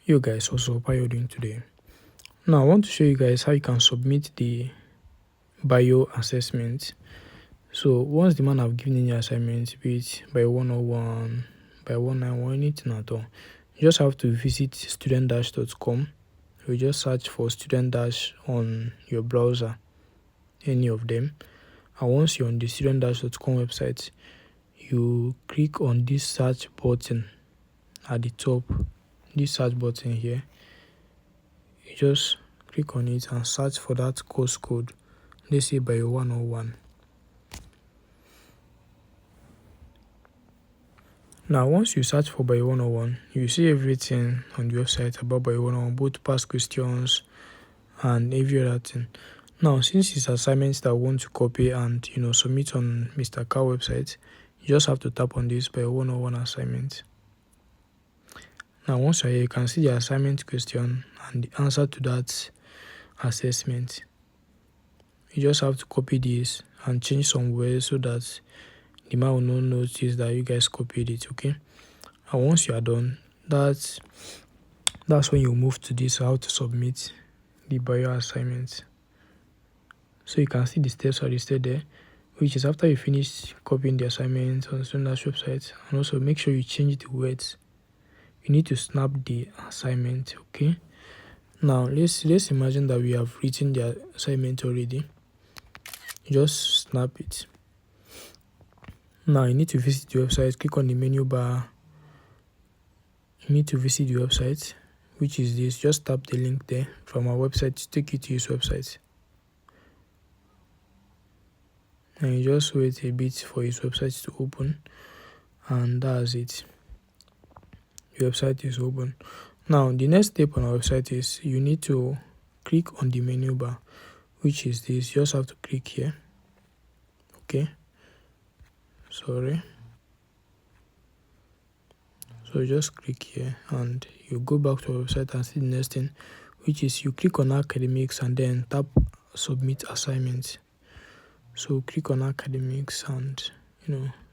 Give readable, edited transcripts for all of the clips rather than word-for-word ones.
Yo guys, what's up? How you doing today? Now I want to show you guys how you can submit the bio assessment. So once the man have given you assignment, be it by 101, by 191, anything at all, you just have to visit studentdash.com. You just search for Studentdash on your browser, any of them. And once you're on the studentdash.com website, you click on this search button at the top, this search button here. You just click on it and search for that course code. Let's say by 101. Now once you search for by 101, you see everything on the website about by 101, both past questions and every other thing. Now since it's assignments that we want to copy and submit on Mr. Carr website, you just have to tap on this by 101 assignment. Now once you're here, you can see the assignment question and the answer to that assessment. You just have to copy this and change some words so that the man will not notice that you guys copied it, okay? And once you are done, that's when you move to this, how to submit the bio assignment. So you can see the steps are listed there, which is after you finish copying the assignment on the Studentsdash website, and also make sure you change the words. You need to snap the assignment, okay? Now let's imagine that we have written the assignment already. Just snap it. Now you need to visit the website, click on the menu bar. You need to visit the website, which is this. Just tap the link there from our website to take you to his website. And you just wait a bit for his website to open, and that's it. Your website is open. Now the next step on our website is you need to click on the menu bar, which is this. You just have to click here, okay? So just click here and you go back to our website and see the next thing, which is you click on academics and then tap submit assignment. So click on academics and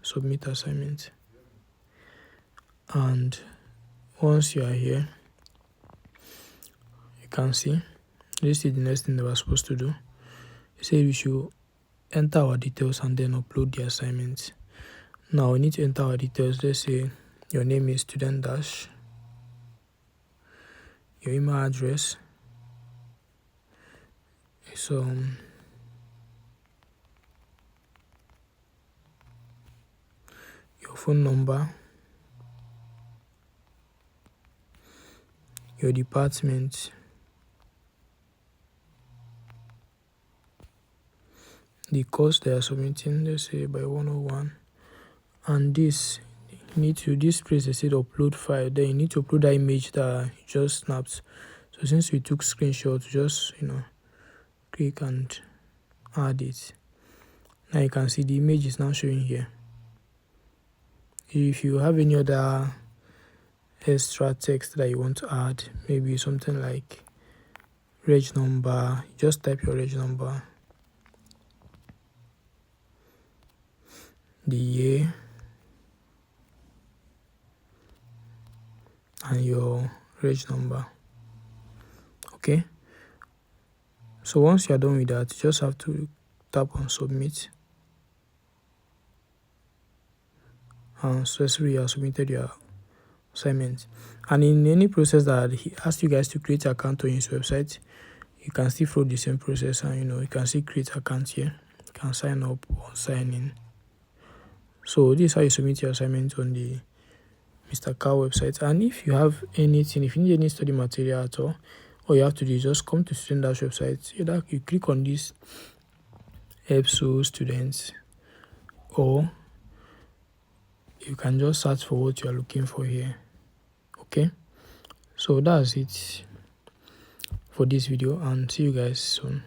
submit assignment. And once you are here, you can see this is the next thing that we're supposed to do. It says we should enter our details and then upload the assignment. Now we need to enter our details. Let's say your name is Studentdash, your email address is your phone number, your department, the course they are submitting, let's say by 101, and this place they said upload file. Then you need to upload that image that you just snapped. So since we took screenshots, just click and add it. Now you can see the image is now showing here. If you have any other extra text that you want to add, maybe something like reg number, just type your reg number, the year, and your reg number, okay? So once you are done with that, you just have to tap on submit, and successfully you have submitted your assignment. And in any process that he asked you guys to create an account on his website, you can still follow the same process, and you can still create account here. You can sign up or sign in. So this is how you submit your assignment on the Mr. Carr website. And if you have anything, if you need any study material at all you have to do is just come to Studentsdash website. Either you click on this EBSO students, or you can just search for what you are looking for here, okay? So that's it for this video, and see you guys soon.